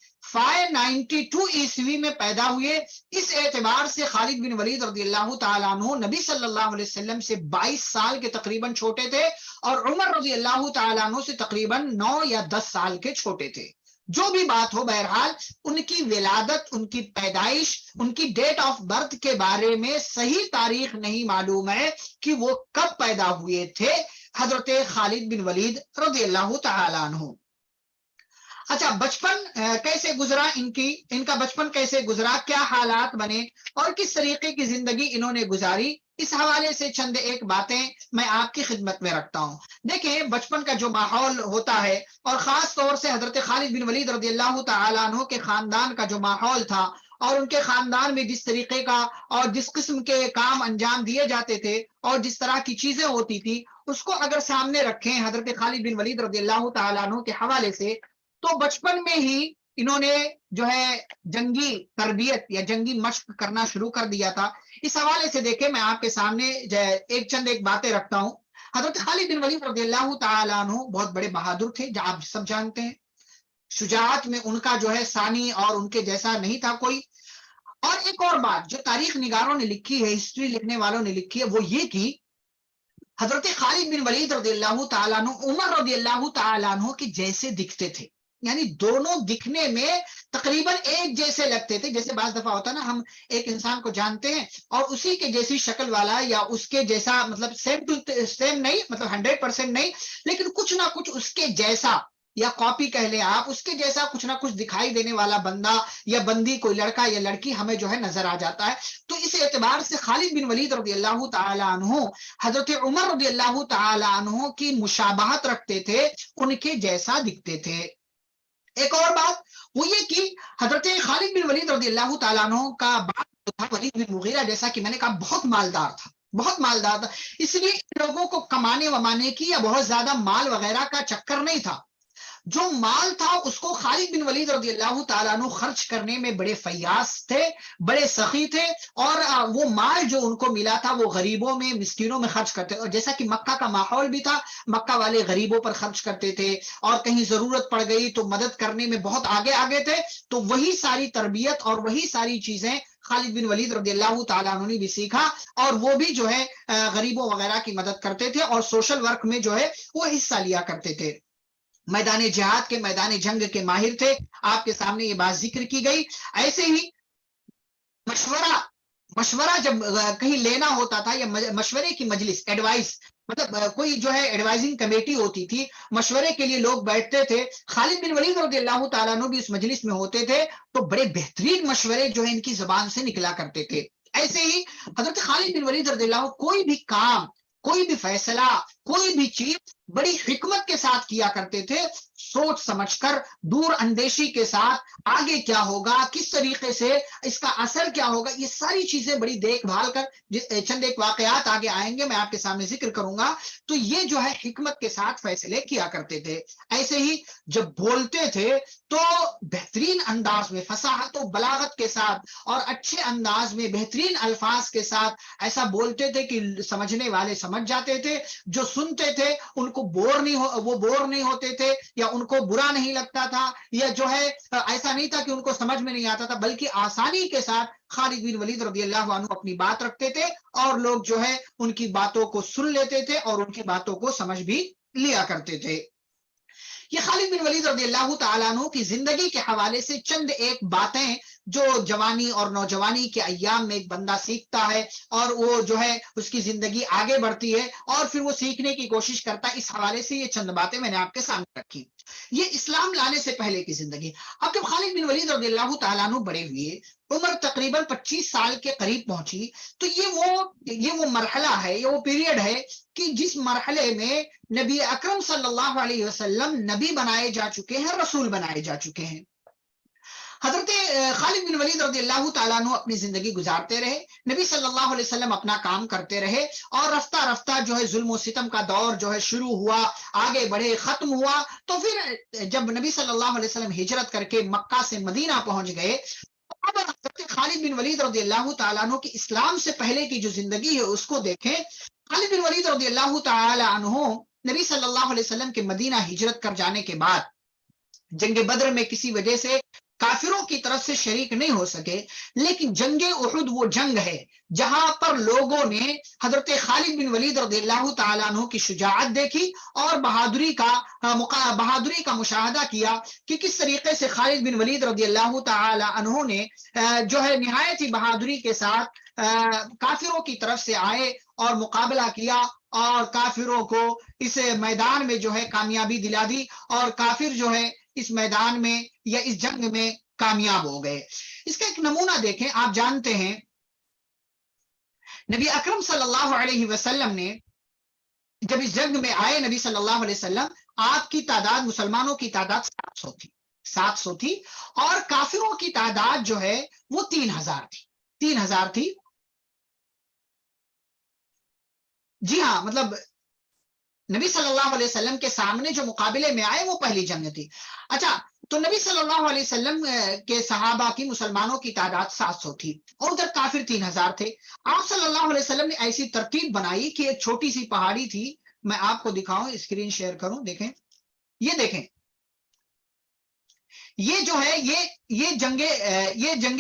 عیسوی میں پیدا ہوئے، اس اعتبار سے خالد بن ولید رضی اللہ تعالیٰ عنہ نبی صلی اللہ علیہ وسلم سے 22 سال کے تقریباً چھوٹے تھے، اور عمر رضی اللہ تعالیٰ عنہ سے تقریباً 9 یا 10 سال کے چھوٹے تھے۔ جو بھی بات ہو، بہرحال ان کی ولادت، ان کی پیدائش، ان کی ڈیٹ آف برتھ کے بارے میں صحیح تاریخ نہیں معلوم ہے کہ وہ کب پیدا ہوئے تھے حضرت خالد بن ولید رضی اللہ تعالیٰ عنہ۔ اچھا، بچپن کیسے گزرا ان کا بچپن کیسے گزرا، کیا حالات بنے اور کس طریقے کی زندگی انہوں نے گزاری، اس حوالے سے چند ایک باتیں میں آپ کی خدمت میں رکھتا ہوں۔ دیکھیں، بچپن کا جو ماحول ہوتا ہے، اور خاص طور سے حضرت خالد بن ولید رضی اللہ تعالیٰ عنہ کے خاندان کا جو ماحول تھا، اور ان کے خاندان میں جس طریقے کا اور جس قسم کے کام انجام دیے جاتے تھے اور جس طرح کی چیزیں ہوتی تھی، اس کو اگر سامنے رکھیں حضرت خالد بن ولید رضی اللہ تعالیٰ عنہ کے حوالے سے، تو بچپن میں ہی انہوں نے جو ہے جنگی تربیت یا جنگی مشق کرنا شروع کر دیا تھا۔ اس حوالے سے دیکھیں، میں آپ کے سامنے ایک باتیں رکھتا ہوں۔ حضرت خالد بن ولید رضی اللہ تعالیٰ عنہ بہت بڑے بہادر تھے، جو آپ سب جانتے ہیں، شجاعت میں ان کا جو ہے ثانی اور ان کے جیسا نہیں تھا کوئی۔ اور ایک اور بات جو تاریخ نگاروں نے لکھی ہے، ہسٹری لکھنے والوں نے لکھی ہے، وہ یہ کہ حضرت خالد بن ولید رضی اللہ تعالیٰ عنہ عمر رضی اللہ تعالیٰ عنہ کے جیسے دکھتے تھے، یعنی دونوں دکھنے میں تقریباً ایک جیسے لگتے تھے۔ جیسے بعض دفعہ ہوتا ہے نا، ہم ایک انسان کو جانتے ہیں اور اسی کے جیسی شکل والا یا اس کے جیسا، مطلب سیم نہیں، مطلب 100% نہیں، لیکن کچھ نہ کچھ اس کے جیسا یا کاپی کہہ لیں آپ، اس کے جیسا کچھ نہ کچھ دکھائی دینے والا بندہ یا بندی، کوئی لڑکا یا لڑکی ہمیں جو ہے نظر آ جاتا ہے۔ تو اس اعتبار سے خالد بن ولید رضی اللہ تعالیٰ عنہ حضرت عمر رضی اللہ تعالیٰ عنہ کی مشابہت رکھتے تھے، ان کے جیسا دکھتے تھے۔ ایک اور بات وہ یہ کہ حضرت خالد بن ولید رضی اللہ تعالیٰ عنہ کا باپ ولید بن مغیرہ، جیسا کہ میں نے کہا، بہت مالدار تھا، بہت مالدار تھا، اس لیے لوگوں کو کمانے ومانے کی یا بہت زیادہ مال وغیرہ کا چکر نہیں تھا۔ جو مال تھا اس کو خالد بن ولید رضی اللہ تعالیٰ عنہ خرچ کرنے میں بڑے فیاض تھے، بڑے سخی تھے، اور وہ مال جو ان کو ملا تھا وہ غریبوں میں، مسکینوں میں خرچ کرتے، اور جیسا کہ مکہ کا ماحول بھی تھا، مکہ والے غریبوں پر خرچ کرتے تھے، اور کہیں ضرورت پڑ گئی تو مدد کرنے میں بہت آگے تھے۔ تو وہی ساری تربیت اور وہی ساری چیزیں خالد بن ولید رضی اللہ تعالیٰ عنہ نے بھی سیکھا، اور وہ بھی جو ہے غریبوں وغیرہ کی مدد کرتے تھے، اور سوشل ورک میں جو ہے وہ حصہ لیا کرتے تھے۔ میدان جہاد کے، میدان جنگ کے ماہر تھے، آپ کے سامنے یہ بات ذکر کی گئی۔ ایسے ہی مشورہ جب کہیں لینا ہوتا تھا، یا مشورے کی مجلس، ایڈوائز، مطلب کوئی جو ہے ایڈوائزنگ کمیٹی ہوتی تھی، مشورے کے لیے لوگ بیٹھتے تھے، خالد بن ولید رضی اللہ تعالیٰ عنہ بھی اس مجلس میں ہوتے تھے، تو بڑے بہترین مشورے جو ہے ان کی زبان سے نکلا کرتے تھے۔ ایسے ہی حضرت خالد بن ولید رضی اللہ کوئی بھی کام، کوئی بھی فیصلہ کوئی بھی چیز بڑی حکمت کے ساتھ کیا کرتے تھے، سوچ سمجھ کر، دور اندیشی کے ساتھ، آگے کیا ہوگا، کس طریقے سے اس کا اثر کیا ہوگا، یہ ساری چیزیں بڑی دیکھ بھال کر، چند ایک واقعات آگے آئیں گے میں آپ کے سامنے ذکر کروں گا، تو یہ جو ہے حکمت کے ساتھ فیصلے کیا کرتے تھے۔ ایسے ہی جب بولتے تھے تو بہترین انداز میں، فصاحت و بلاغت کے ساتھ اور اچھے انداز میں، بہترین الفاظ کے ساتھ ایسا بولتے تھے کہ سمجھنے والے سمجھ جاتے تھے، جو سنتے تھے ان کو وہ بور نہیں ہوتے تھے، یا ان کو برا نہیں لگتا تھا، یا جو ہے ایسا نہیں تھا کہ ان کو سمجھ میں نہیں آتا تھا، بلکہ آسانی کے ساتھ خالد بن ولید رضی اللہ عنہ اپنی بات رکھتے تھے اور لوگ جو ہے ان کی باتوں کو سن لیتے تھے اور ان کی باتوں کو سمجھ بھی لیا کرتے تھے۔ یہ خالد بن ولید رضی اللہ تعالیٰ عنہ کی زندگی کے حوالے سے چند ایک باتیں جو جوانی اور نوجوانی کے ایام میں ایک بندہ سیکھتا ہے اور وہ جو ہے اس کی زندگی آگے بڑھتی ہے اور پھر وہ سیکھنے کی کوشش کرتا ہے، اس حوالے سے یہ چند باتیں میں نے آپ کے سامنے رکھی۔ یہ اسلام لانے سے پہلے کی زندگی۔ اب جب خالد بن ولید رضی اللہ تعالیٰ عنہ بڑے ہوئے، عمر تقریباً 25 سال کے قریب پہنچی، تو یہ وہ مرحلہ ہے، یہ وہ پیریڈ ہے کہ جس مرحلے میں نبی اکرم صلی اللہ علیہ وسلم نبی بنائے جا چکے ہیں، رسول بنائے جا چکے ہیں۔ حضرت خالد بن ولید رضی اللہ تعالیٰ عنہ اپنی زندگی گزارتے رہے، نبی صلی اللہ علیہ وسلم اپنا کام کرتے رہے، اور رفتہ رفتہ جو ہے ظلم و ستم کا دور جو ہے شروع ہوا، آگے بڑھے، ختم ہوا۔ تو پھر جب نبی صلی اللہ علیہ وسلم ہجرت کر کے مکہ سے مدینہ پہنچ گئے، اب حضرت خالد بن ولید رضی اللہ تعالیٰ عنہ کی اسلام سے پہلے کی جو زندگی ہے اس کو دیکھیں۔ خالد بن ولید رضی اللہ تعالیٰ عنہ نبی صلی اللہ علیہ وسلم کے مدینہ ہجرت کر جانے کے بعد جنگ بدر میں کسی وجہ سے کافروں کی طرف سے شریک نہیں ہو سکے، لیکن جنگ احد وہ جنگ ہے جہاں پر لوگوں نے حضرت خالد بن ولید رضی اللہ تعالیٰ عنہ کی شجاعت دیکھی اور بہادری کا مشاہدہ کیا کہ کس طریقے سے خالد بن ولید رضی اللہ تعالیٰ عنہ نے جو ہے نہایت ہی بہادری کے ساتھ کافروں کی طرف سے آئے اور مقابلہ کیا اور کافروں کو اس میدان میں جو ہے کامیابی دلا دی، اور کافر جو ہے اس میدان میں یا اس جنگ میں کامیاب ہو گئے۔ اس کا ایک نمونہ دیکھیں، آپ جانتے ہیں نبی اکرم صلی اللہ علیہ وسلم نے جب اس جنگ میں آئے، نبی صلی اللہ علیہ وسلم، آپ کی تعداد، مسلمانوں کی تعداد 700 تھی اور کافروں کی تعداد جو ہے وہ 3000 تھی۔ جی ہاں، مطلب نبی صلی اللہ علیہ وسلم کے سامنے جو مقابلے میں آئے وہ پہلی جنگ تھی۔ اچھا، تو نبی صلی اللہ علیہ وسلم کے صحابہ کی، مسلمانوں کی تعداد 700 تھی اور ادھر کافر 3000 تھے۔ آپ صلی اللہ علیہ وسلم نے ایسی ترتیب بنائی کہ ایک چھوٹی سی پہاڑی تھی، میں آپ کو دکھاؤں، اسکرین شیئر کروں، دیکھیں، یہ دیکھیں، یہ جو ہے یہ جنگ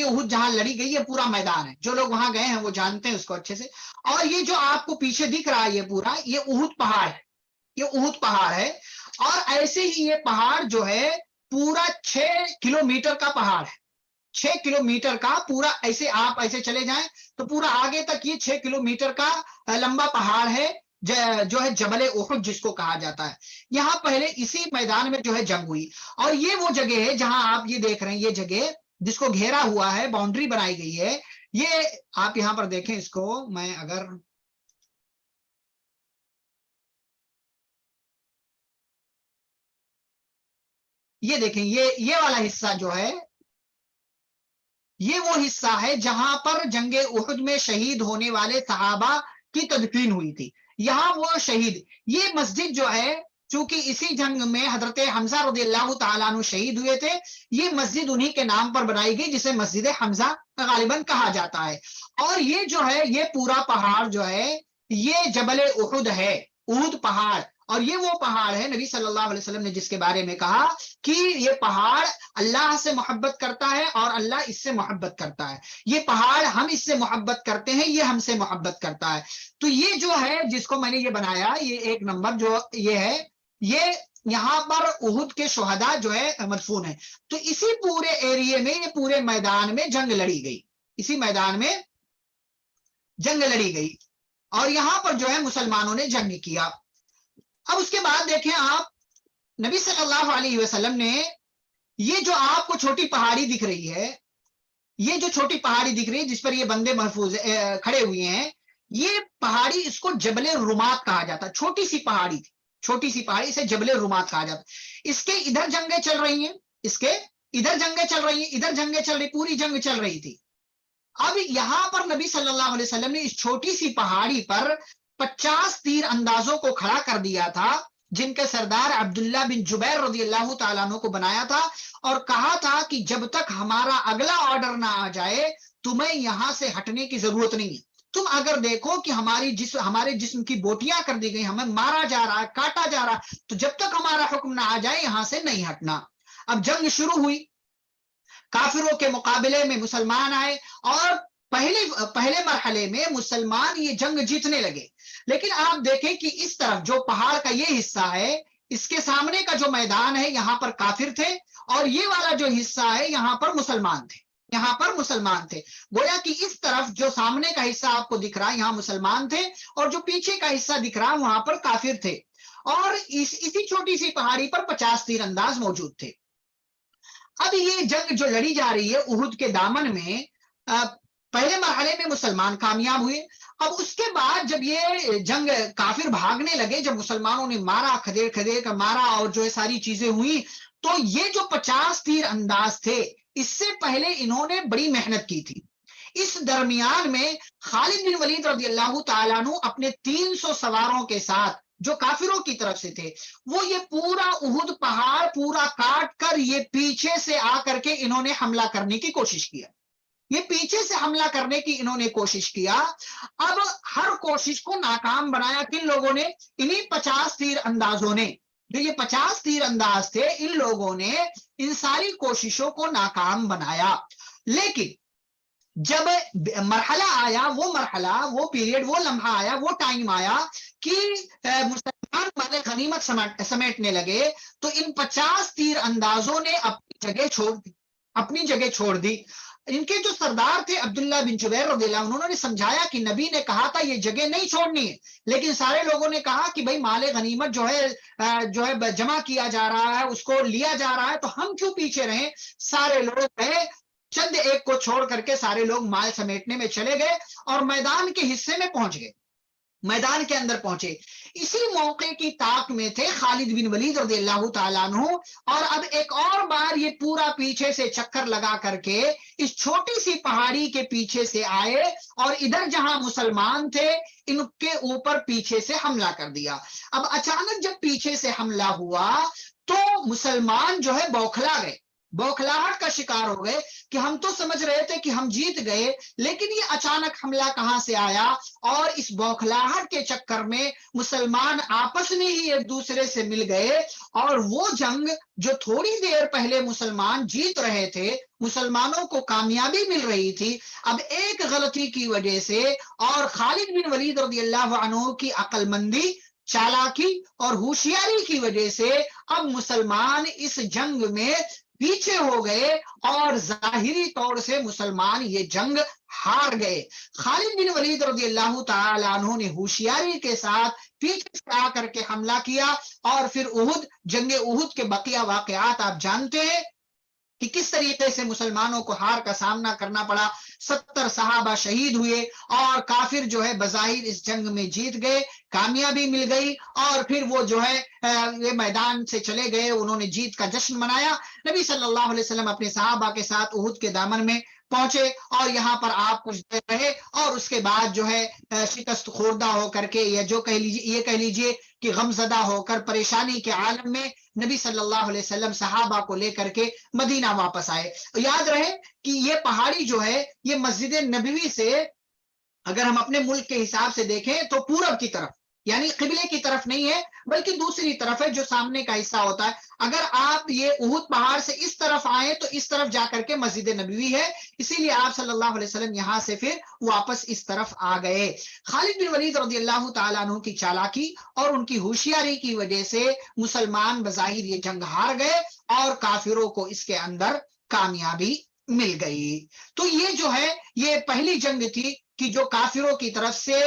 احد جہاں لڑی گئی، یہ پورا میدان ہے، جو لوگ وہاں گئے ہیں وہ جانتے ہیں اس کو اچھے سے۔ اور یہ جو آپ کو پیچھے دکھ رہا ہے یہ پورا، یہ احد پہاڑ ہے، یہ احد پہاڑ ہے، اور ایسے ہی یہ پہاڑ جو ہے پورا 6 کلومیٹر کا پہاڑ ہے، 6 کلومیٹر کا پورا، ایسے آپ ایسے چلے جائیں تو پورا آگے تک یہ 6 کلومیٹر کا لمبا پہاڑ ہے جو ہے جبل احد جس کو کہا جاتا ہے۔ یہاں پہلے اسی میدان میں جو ہے جنگ ہوئی، اور یہ وہ جگہ ہے جہاں آپ یہ دیکھ رہے ہیں، یہ جگہ جس کو گھیرا ہوا ہے، باؤنڈری بنائی گئی ہے، یہ آپ یہاں پر دیکھیں، اس کو میں اگر یہ دیکھیں، یہ والا حصہ جو ہے یہ وہ حصہ ہے جہاں پر جنگ احد میں شہید ہونے والے صحابہ کی تدفین ہوئی تھی، یہاں وہ شہید، یہ مسجد جو ہے چونکہ اسی جنگ میں حضرت حمزہ رضی اللہ تعالیٰ عنہ شہید ہوئے تھے، یہ مسجد انہی کے نام پر بنائی گئی جسے مسجد حمزہ غالباً کہا جاتا ہے۔ اور یہ جو ہے یہ پورا پہاڑ جو ہے یہ جبل احد ہے، احد پہاڑ، اور یہ وہ پہاڑ ہے نبی صلی اللہ علیہ وسلم نے جس کے بارے میں کہا کہ یہ پہاڑ اللہ سے محبت کرتا ہے اور اللہ اس سے محبت کرتا ہے، یہ پہاڑ ہم اس سے محبت کرتے ہیں، یہ ہم سے محبت کرتا ہے۔ تو یہ جو ہے جس کو میں نے یہ بنایا، یہ 1 نمبر جو یہ ہے، یہ یہاں پر احد کے شہداء جو ہے مدفون ہے۔ تو اسی پورے ایریے میں، یہ پورے میدان میں جنگ لڑی گئی، اسی میدان میں جنگ لڑی گئی، اور یہاں پر جو ہے مسلمانوں نے جنگ کیا۔ اب اس کے بعد دیکھیں آپ، نبی صلی اللہ علیہ وسلم نے یہ جو آپ کو چھوٹی پہاڑی دکھ رہی ہے، یہ جو چھوٹی پہاڑی دکھ رہی ہے جس پر یہ بندے محفوظ کھڑے ہوئے ہیں، یہ پہاڑی اس کو جبل رمات کہا جاتا، چھوٹی سی پہاڑی تھی، چھوٹی سی پہاڑی، اسے جبل رمات کہا جاتا. اس کے ادھر جنگیں چل رہی ہیں، اس کے ادھر جنگیں چل رہی ہیں، ادھر جنگیں چل رہی، پوری جنگ چل رہی تھی. اب یہاں پر نبی صلی اللہ علیہ وسلم نے اس چھوٹی سی پہاڑی پر 50 تیر اندازوں کو کھڑا کر دیا تھا، جن کے سردار عبداللہ بن جبیر رضی اللہ تعالیٰ عنہ کو بنایا تھا، اور کہا تھا کہ جب تک ہمارا اگلا آرڈر نہ آ جائے تمہیں یہاں سے ہٹنے کی ضرورت نہیں ہے. تم اگر دیکھو کہ ہمارے جسم کی بوٹیاں کر دی گئی، ہمیں مارا جا رہا ہے، کاٹا جا رہا ہے، تو جب تک ہمارا حکم نہ آ جائے یہاں سے نہیں ہٹنا. اب جنگ شروع ہوئی، کافروں کے مقابلے میں مسلمان آئے، اور پہلے مرحلے میں مسلمان یہ جنگ جیتنے لگے. لیکن آپ دیکھیں کہ اس طرف جو پہاڑ کا یہ حصہ ہے، اس کے سامنے کا جو میدان ہے یہاں پر کافر تھے، اور یہ والا جو حصہ ہے یہاں پر مسلمان تھے، یہاں پر مسلمان تھے. گویا کہ اس طرف جو سامنے کا حصہ آپ کو دکھ رہا ہے یہاں مسلمان تھے، اور جو پیچھے کا حصہ دکھ رہا وہاں پر کافر تھے. اور اسی چھوٹی سی پہاڑی پر 50 تیر انداز موجود تھے. اب یہ جنگ جو لڑی جا رہی ہے احد کے دامن میں، پہلے مرحلے میں مسلمان کامیاب ہوئے. اب اس کے بعد جب یہ جنگ کافر بھاگنے لگے، جب مسلمانوں نے مارا، کھدیر کھدیر کر مارا، اور جو ساری چیزیں ہوئی، تو یہ جو 50 تیر انداز تھے اس سے پہلے انہوں نے بڑی محنت کی تھی. اس درمیان میں خالد بن ولید رضی اللہ تعالیٰ عنہ اپنے 300 سواروں کے ساتھ جو کافروں کی طرف سے تھے، وہ یہ پورا احد پہاڑ پورا کاٹ کر یہ پیچھے سے آ کر کے انہوں نے حملہ کرنے کی کوشش کیا. یہ پیچھے سے حملہ کرنے کی انہوں نے کوشش کیا. اب ہر کوشش کو ناکام بنایا کن لوگوں نے؟ انہی 50 تیر اندازوں نے. جو یہ 50 تیر انداز تھے ان لوگوں نے ان ساری کوششوں کو ناکام بنایا. لیکن جب مرحلہ آیا، وہ مرحلہ، وہ پیریڈ، وہ لمحہ آیا، وہ ٹائم آیا کہ مسلمان مال غنیمت سمیٹنے لگے، تو ان 50 تیر اندازوں نے اپنی جگہ چھوڑ دی. ان کے جو سردار تھے عبداللہ بن جبیر رضی اللہ عنہ، انہوں نے سمجھایا کہ نبی نے کہا تھا یہ جگہ نہیں چھوڑنی ہے، لیکن سارے لوگوں نے کہا کہ بھائی مال غنیمت جو ہے جمع کیا جا رہا ہے، اس کو لیا جا رہا ہے، تو ہم کیوں پیچھے رہیں. سارے لوگ گئے، چند ایک کو چھوڑ کر کے سارے لوگ مال سمیٹنے میں چلے گئے اور میدان کے حصے میں پہنچ گئے، میدان کے اندر پہنچے. اسی موقع کی طاق میں تھے خالد بن ولید رضی اللہ تعالیٰ عنہ، اور اب ایک اور بار یہ پورا پیچھے سے چکر لگا کر کے اس چھوٹی سی پہاڑی کے پیچھے سے آئے، اور ادھر جہاں مسلمان تھے ان کے اوپر پیچھے سے حملہ کر دیا. اب اچانک جب پیچھے سے حملہ ہوا تو مسلمان جو ہے بوکھلا گئے، بوکھلاہٹ کا شکار ہو گئے کہ ہم تو سمجھ رہے تھے کہ ہم جیت گئے، لیکن یہ اچانک حملہ کہاں سے آیا. اور اس بوکھلاہٹ کے چکر میں مسلمان آپس میں ہی ایک دوسرے سے مل گئے، اور وہ جنگ جو تھوڑی دیر پہلے مسلمان جیت رہے تھے، مسلمانوں کو کامیابی مل رہی تھی، اب ایک غلطی کی وجہ سے اور خالد بن ولید رضی اللہ عنہ کی عقل مندی، چالاکی اور ہوشیاری کی وجہ سے اب مسلمان اس جنگ میں پیچھے ہو گئے، اور ظاہری طور سے مسلمان یہ جنگ ہار گئے. خالد بن ولید رضی اللہ تعالیٰ عنہ نے ہوشیاری کے ساتھ پیچھے سے آ کر کے حملہ کیا، اور پھر جنگ احد کے بقیہ واقعات آپ جانتے ہیں کہ کس طریقے سے مسلمانوں کو ہار کا سامنا کرنا پڑا. 70 صحابہ شہید ہوئے، اور کافر جو ہے بظاہر اس جنگ میں جیت گئے، کامیابی مل گئی، اور پھر وہ جو ہے یہ میدان سے چلے گئے، انہوں نے جیت کا جشن منایا. نبی صلی اللہ علیہ وسلم اپنے صحابہ کے ساتھ احد کے دامن میں پہنچے، اور یہاں پر آپ کچھ دیر رہے، اور اس کے بعد جو ہے شکست خوردہ ہو کر کے، یا جو یہ کہہ لیجئے کہ غمزدہ ہو کر پریشانی کے عالم میں نبی صلی اللہ علیہ وسلم صحابہ کو لے کر کے مدینہ واپس آئے. یاد رہے کہ یہ پہاڑی جو ہے یہ مسجد نبوی سے اگر ہم اپنے ملک کے حساب سے دیکھیں تو پورب کی طرف، یعنی قبلے کی طرف نہیں ہے بلکہ دوسری طرف ہے، جو سامنے کا حصہ ہوتا ہے. اگر آپ یہ احد پہاڑ سے اس طرف آئیں تو اس طرف جا کر کے مسجد نبوی ہے، اسی لیے آپ صلی اللہ علیہ وسلم یہاں سے پھر واپس اس طرف آ گئے. خالد بن ولید رضی اللہ تعالیٰ عنہ کی چالاکی اور ان کی ہوشیاری کی وجہ سے مسلمان بظاہر یہ جنگ ہار گئے، اور کافروں کو اس کے اندر کامیابی مل گئی. تو یہ جو ہے یہ پہلی جنگ تھی کہ جو کافروں کی طرف سے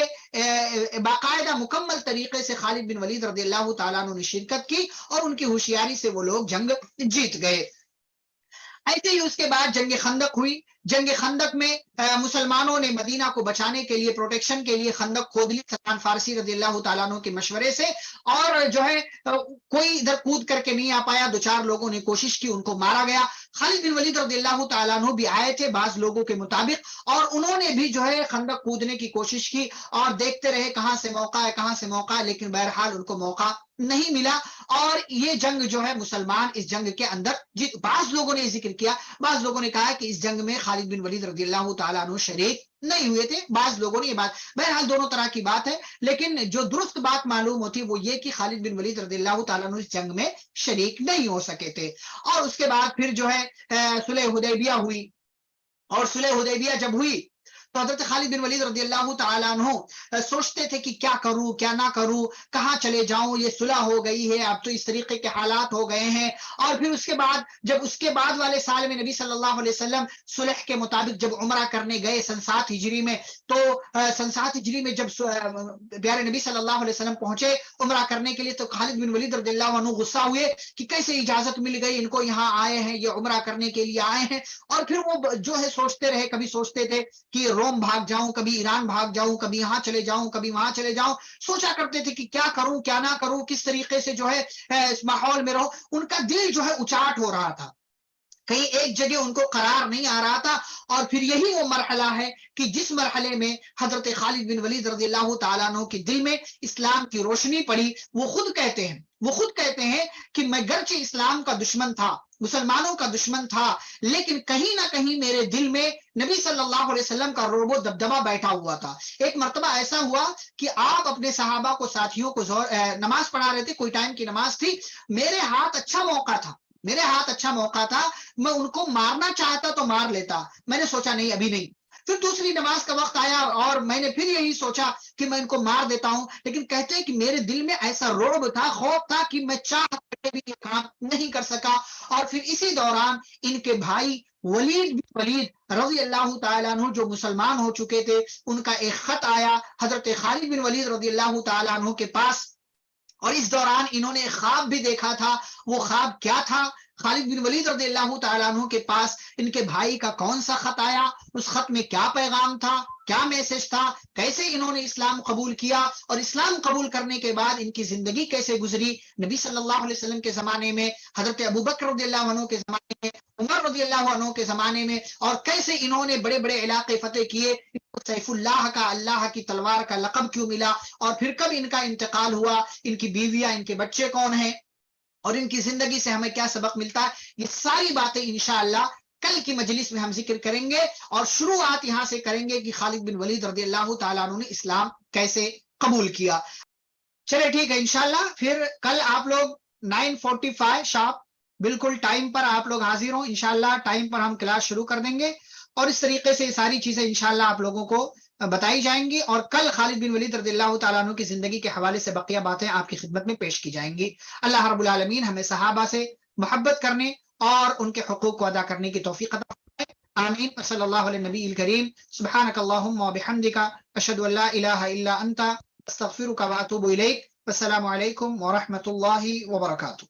باقاعدہ مکمل طریقے سے خالد بن ولید رضی اللہ تعالیٰ عنہ نے شرکت کی، اور ان کی ہوشیاری سے وہ لوگ جنگ جیت گئے. ایسے ہی اس کے بعد جنگ خندق ہوئی. جنگ خندق میں مسلمانوں نے مدینہ کو بچانے کے لیے پروٹیکشن کے لیے خندق کھود لی سلمان فارسی رضی اللہ تعالیٰ عنہ کے مشورے سے, اور جو ہے کوئی ادھر کود کر کے نہیں آ پایا. دو چار لوگوں نے کوشش کی, ان کو مارا گیا. خالد بن ولید رضی اللہ تعالیٰ عنہ بھی آئے تھے بعض لوگوں کے مطابق, اور انہوں نے بھی جو ہے خندق کودنے کی کوشش کی, اور دیکھتے رہے کہاں سے موقع ہے کہاں سے موقع ہے, لیکن بہرحال ان کو موقع نہیں ملا. اور یہ جنگ جو ہے مسلمان اس جنگ کے اندر بعض لوگوں نے ذکر کیا, بعض لوگوں نے کہا کہ اس جنگ میں خالد بن ولید رضی اللہ تعالیٰ عنہ شریک نہیں ہوئے تھے. بعض لوگوں نے یہ بات, بہرحال دونوں طرح کی بات ہے, لیکن جو درست بات معلوم ہوتی ہے وہ یہ کہ خالد بن ولید رضی اللہ تعالیٰ عنہ اس جنگ میں شریک نہیں ہو سکے تھے. اور اس کے بعد پھر جو ہے صلح حدیبیہ ہوئی, اور صلح حدیبیہ جب ہوئی تو حضرت خالد بن ولید رضی اللہ تعالیٰ عنہ سوچتے تھے کہ کیا کروں کیا نہ کروں, کہاں چلے جاؤں, یہ صلح ہو گئی ہے, اب تو اس طریقے کے حالات ہو گئے ہیں. اور پھر اس کے بعد جب اس کے بعد والے سال میں نبی صلی اللہ علیہ وسلم صلح کے مطابق جب عمرہ کرنے گئے سن 7 ہجری میں, تو سن 7 ہجری میں جب پیارے نبی صلی اللہ علیہ وسلم پہنچے عمرہ کرنے کے لیے, تو خالد بن ولید رضی اللہ عنہ غصہ ہوئے کہ کیسے اجازت مل گئی ان کو, یہاں آئے ہیں یہ عمرہ کرنے کے لیے آئے ہیں. اور پھر وہ جو ہے سوچتے رہے, کبھی سوچتے تھے کہ روم بھاگ جاؤں, کبھی ایران بھاگ جاؤں, کبھی یہاں چلے جاؤں, کبھی وہاں چلے جاؤں. سوچا کرتے تھے کہ کیا کروں کیا نہ کروں, کس طریقے سے جو ہے اس ماحول میں رہو. ان کا دل جو ہے اچاٹ ہو رہا تھا, کہیں ایک جگہ ان کو قرار نہیں آ رہا تھا. اور پھر یہی وہ مرحلہ ہے کہ جس مرحلے میں حضرت خالد بن ولید رضی اللہ تعالیٰ عنہ کے دل میں اسلام کی روشنی پڑی. وہ خود کہتے ہیں کہ میں گرچہ اسلام کا دشمن تھا, مسلمانوں کا دشمن تھا, لیکن کہیں نہ کہیں میرے دل میں نبی صلی اللہ علیہ وسلم کا رعب و دبدبہ بیٹھا ہوا تھا. ایک مرتبہ ایسا ہوا کہ آپ اپنے صحابہ کو ساتھیوں کو نماز پڑھا رہے تھے, کوئی ٹائم کی نماز تھی, میرے ہاتھ اچھا موقع تھا, میں ان کو مارنا چاہتا تو مار لیتا, میں نے سوچا نہیں ابھی نہیں. پھر دوسری نماز کا وقت آیا اور میں نے پھر یہی سوچا کہ میں ان کو مار دیتا ہوں, لیکن کہتے ہیں کہ میرے دل میں ایسا رعب تھا, خوف تھا کہ میں چاہ کر بھی یہ کام نہیں کر سکا. اور پھر اسی دوران ان کے بھائی ولید رضی اللہ تعالیٰ عنہ جو مسلمان ہو چکے تھے, ان کا ایک خط آیا حضرت خالد بن ولید رضی اللہ تعالیٰ عنہ کے پاس, اور اس دوران انہوں نے ایک خواب بھی دیکھا تھا. وہ خواب کیا تھا؟ خالد بن ولید رضی اللہ تعالیٰ عنہ کے پاس ان کے بھائی کا کون سا خط آیا, اس خط میں کیا پیغام تھا, کیا میسج تھا, کیسے انہوں نے اسلام قبول کیا, اور اسلام قبول کرنے کے بعد ان کی زندگی کیسے گزری نبی صلی اللہ علیہ وسلم کے زمانے میں, حضرت ابوبکر رضی اللہ عنہ کے زمانے میں, عمر رضی اللہ عنہ کے زمانے میں, اور کیسے انہوں نے بڑے بڑے علاقے فتح کیے, سیف اللہ کا, اللہ کی تلوار کا لقب کیوں ملا, اور پھر کب ان کا انتقال ہوا, ان کی بیویاں ان کے بچے کون ہیں, اور ان کی زندگی سے ہمیں کیا سبق ملتا ہے. یہ ساری باتیں انشاءاللہ کل کی مجلس میں ہم ذکر کریں گے, اور شروعات یہاں سے کریں گے کہ خالد بن ولید رضی اللہ تعالیٰ عنہ نے اسلام کیسے قبول کیا. چلے ٹھیک ہے, انشاءاللہ پھر کل آپ لوگ 9:45 شارپ بالکل ٹائم پر آپ لوگ حاضر ہوں. انشاءاللہ ٹائم پر ہم کلاس شروع کر دیں گے, اور اس طریقے سے یہ ساری چیزیں انشاءاللہ آپ لوگوں کو بتائی جائیں گی, اور کل خالد بن ولید رضی اللہ تعالیٰ عنہ کی زندگی کے حوالے سے بقیہ باتیں آپ کی خدمت میں پیش کی جائیں گی. اللہ رب العالمین ہمیں صحابہ سے محبت کرنے اور ان کے حقوق کو ادا کرنے کی توفیق عطا فرمائے. آمین. صلی اللہ علیہ نبی الکریم. سبحانک اللہم و بحمدک, اشہد ان لا الہ الا انت, استغفرک و اتوب الیک. السلام علیکم ورحمۃ اللہ وبرکاتہ.